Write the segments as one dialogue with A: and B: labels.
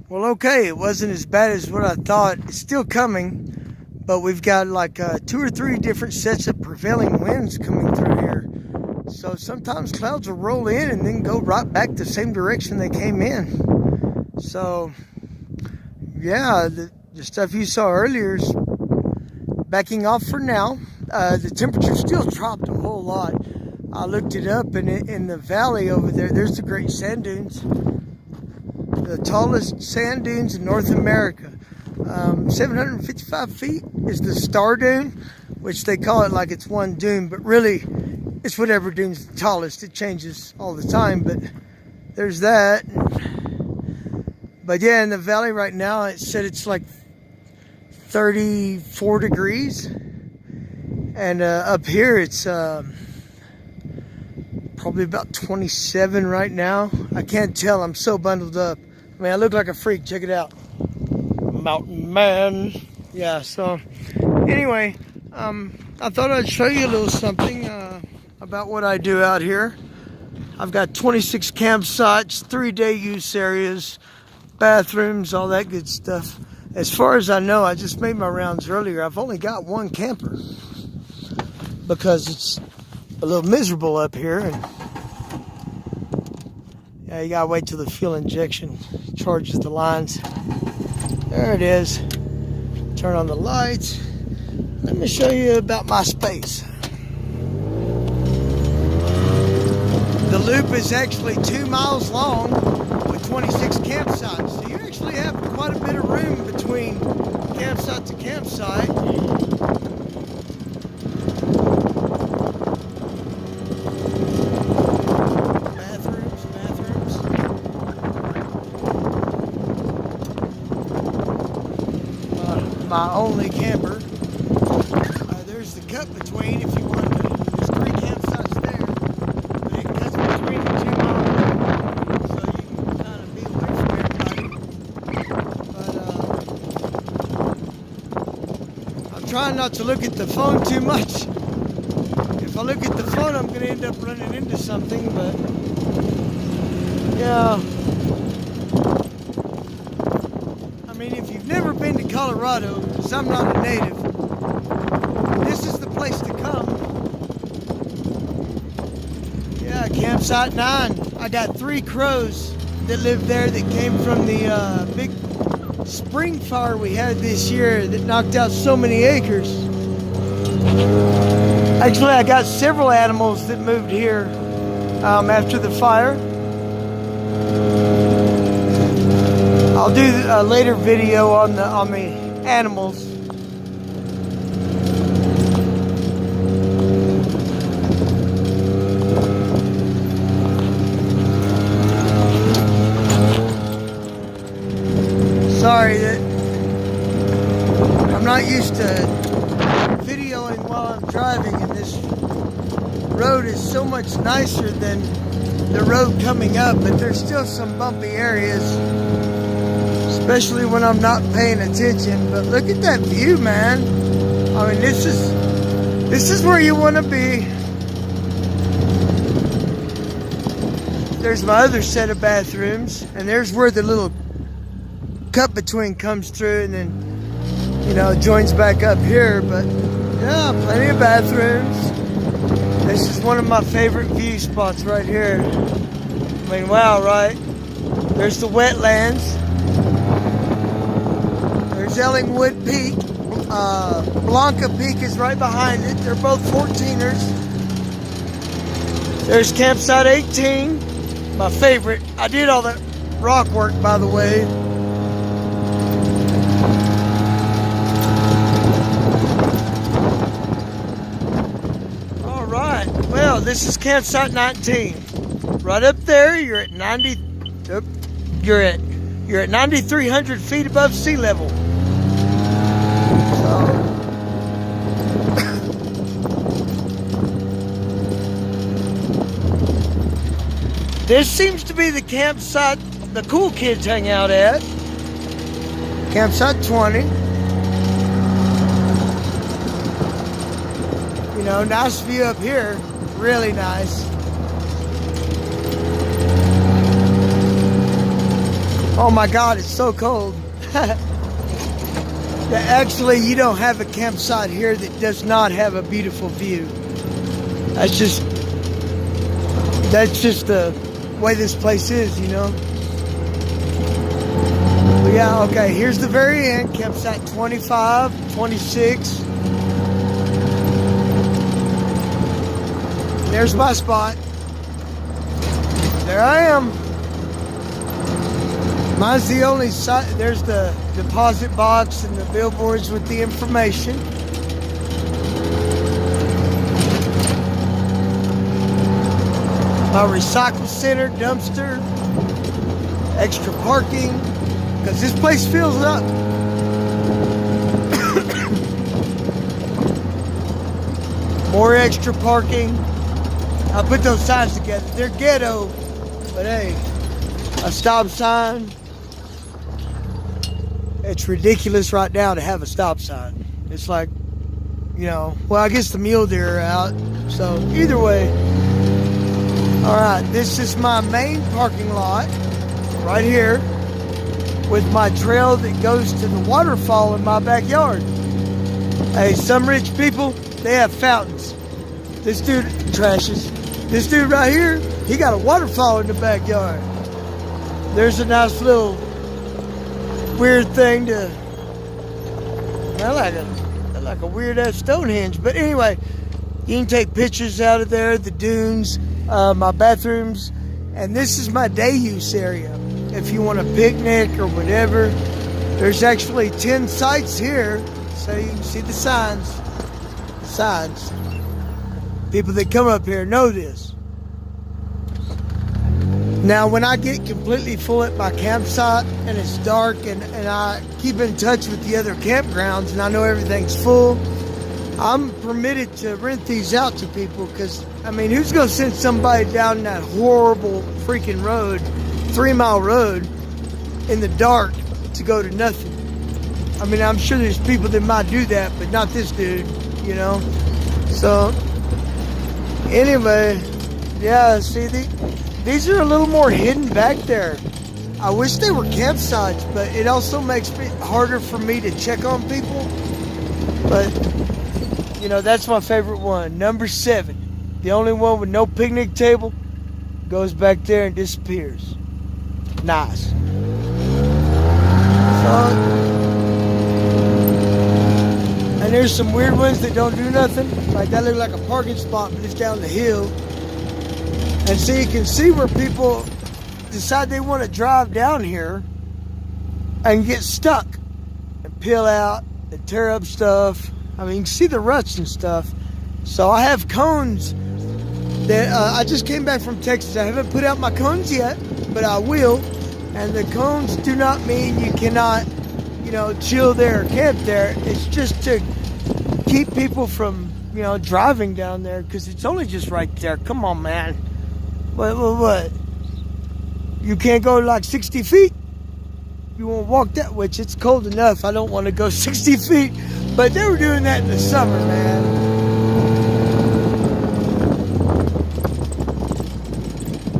A: Well, okay, it wasn't as bad as what I thought. It's still coming, but we've got like 2 or 3 different sets of prevailing winds coming through here. So sometimes clouds will roll in and then go right back the same direction they came in. So, yeah, the stuff you saw earlier is backing off for now. The temperature still dropped a whole lot. I looked it up, and in the valley over there, there's the Great Sand Dunes. The tallest sand dunes in North America. 755 feet is the Star Dune, which they call it like it's one dune, but really it's whatever dune's the tallest. It changes all the time, but there's that. But yeah, in the valley right now, it said it's like 34 degrees. And up here, it's probably about 27 right now. I can't tell, I'm so bundled up. I mean, I look like a freak. Check it out. Mountain man. Yeah, so anyway, I thought I'd show you a little something about what I do out here. I've got 26 campsites, 3-day use areas, bathrooms, all that good stuff. As far as I know, I just made my rounds earlier. I've only got one camper because it's a little miserable up here. And yeah, you gotta wait till the fuel injection charges the lines. There it is. Turn on the lights. Let me show you about my space. The loop is actually 2 miles long with 26 campsites. So you actually have quite a bit of room between campsite to campsite. My only camper. There's the cut between if you want to. There's 3 campsites there, but it cuts between the 2 miles, so you can kind of be away from everybody. But I'm trying not to look at the phone too much. If I look at the phone, I'm going to end up running into something, but yeah. I mean, if you've never been to Colorado, because I'm not a native, this is the place to come. Yeah, Campsite 9. I got 3 crows that live there that came from the big spring fire we had this year that knocked out so many acres. Actually, I got several animals that moved here after the fire. I'll do a later video on the animals. Sorry that I'm not used to videoing while I'm driving, and this road is so much nicer than the road coming up, but there's still some bumpy areas, especially when I'm not paying attention. But look at that view, man. I mean, this is where you want to be. There's my other set of bathrooms, and there's where the little cut between comes through and then, you know, joins back up here. But yeah, plenty of bathrooms. This is one of my favorite view spots right here. I mean, wow, right? There's the wetlands. There's Ellingwood Peak. Blanca Peak is right behind it. They're both 14ers. There's Campsite 18, my favorite. I did all that rock work, by the way. All right. Well, this is Campsite 19. Right up there, you're at 9,300 feet above sea level. This seems to be the campsite the cool kids hang out at. Campsite 20. You know, nice view up here. Really nice. Oh my God, it's so cold. Actually, you don't have a campsite here that does not have a beautiful view. That's just the way this place is, you know. But yeah, okay, here's the very end, campsite 25, 26. There's my spot. There I am. Mine's the only site. There's the deposit box and the billboards with the information. My recycle center, dumpster, extra parking, because this place fills up. More extra parking. I put those signs together. They're ghetto, but hey, a stop sign. It's ridiculous right now to have a stop sign. It's like, you know, well, I guess the mule deer are out. So either way. All right, this is my main parking lot right here with my trail that goes to the waterfall in my backyard. Hey, some rich people, they have fountains. This dude trashes. This dude right here, he got a waterfall in the backyard. There's a nice little weird thing to, I like a weird ass Stonehenge. But anyway, you can take pictures out of there, the dunes, my bathrooms, and this is my day use area. If you want a picnic or whatever, there's actually 10 sites here, so you can see the signs. People that come up here know this. Now, when I get completely full at my campsite and it's dark and I keep in touch with the other campgrounds and I know everything's full, I'm permitted to rent these out to people because, I mean, who's going to send somebody down that horrible freaking road, 3-mile road, in the dark to go to nothing? I mean, I'm sure there's people that might do that, but not this dude, you know? So, anyway, yeah, see, these are a little more hidden back there. I wish they were campsites, but it also makes it harder for me to check on people. But, you know, that's my favorite one. Number 7, the only one with no picnic table, goes back there and disappears. Nice. And there's some weird ones that don't do nothing. Like that look like a parking spot, but it's down the hill. And so you can see where people decide they want to drive down here and get stuck and peel out and tear up stuff. I mean, you can see the ruts and stuff. So I have cones that I just came back from Texas. I haven't put out my cones yet, but I will. And the cones do not mean you cannot, you know, chill there or camp there. It's just to keep people from, you know, driving down there because it's only just right there. Come on, man. What? You can't go like 60 feet? You won't walk that, which it's cold enough. I don't want to go 60 feet. But they were doing that in the summer, man.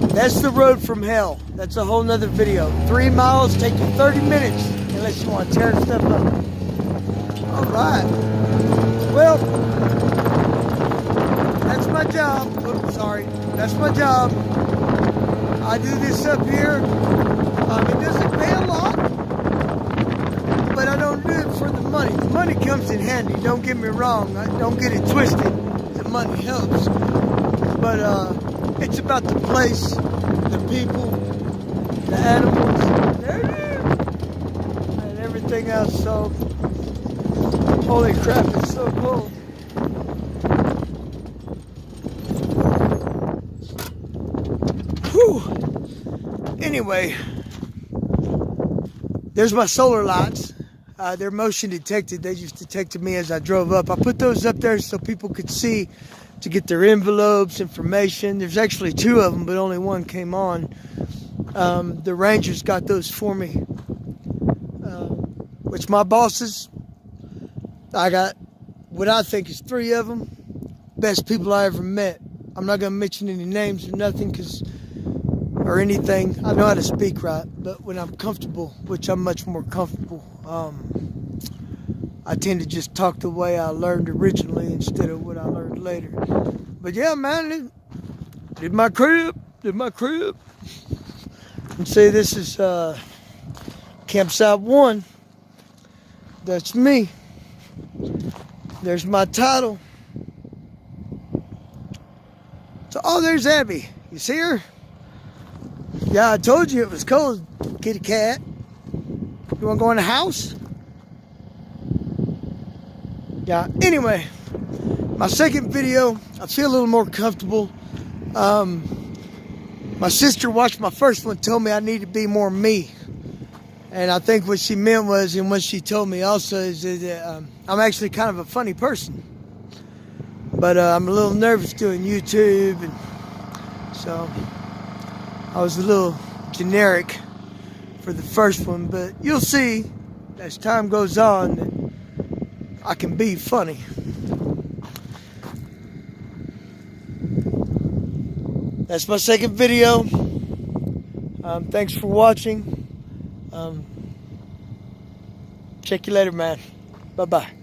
A: That's the road from hell. That's a whole nother video. 3 miles take you 30 minutes unless you want to tear stuff up. All right. Well, that's my job. Oops, sorry. That's my job. I do this up here. It doesn't pay a lot, but I don't do it for the money. The money comes in handy. Don't get me wrong. Don't get it twisted. The money helps, but it's about the place, the people, the animals, and everything else. So, holy crap! It's so cold. Whew. Anyway, there's my solar lights. They're motion detected. They just detected me as I drove up. I put those up there so people could see to get their envelopes, information. There's actually 2 of them, but only one came on. The Rangers got those for me. Which my bosses, I got what I think is 3 of them. Best people I ever met. I'm not going to mention any names or nothing because or anything. I know how to speak right, but when I'm comfortable, which I'm much more comfortable, I tend to just talk the way I learned originally instead of what I learned later. But yeah, man, did my crib. And see, this is campsite 1. That's me. There's my title. So, oh, there's Abby. You see her? Yeah, I told you it was cold, kitty cat. You want to go in the house? Yeah, anyway, my second video, I feel a little more comfortable. My sister watched my first one, told me I need to be more me. And I think what she meant was, and what she told me also, is that I'm actually kind of a funny person. But I'm a little nervous doing YouTube, and so I was a little generic for the first one. But you'll see as time goes on that I can be funny. That's my second video. Thanks for watching. Check you later, man. Bye-bye.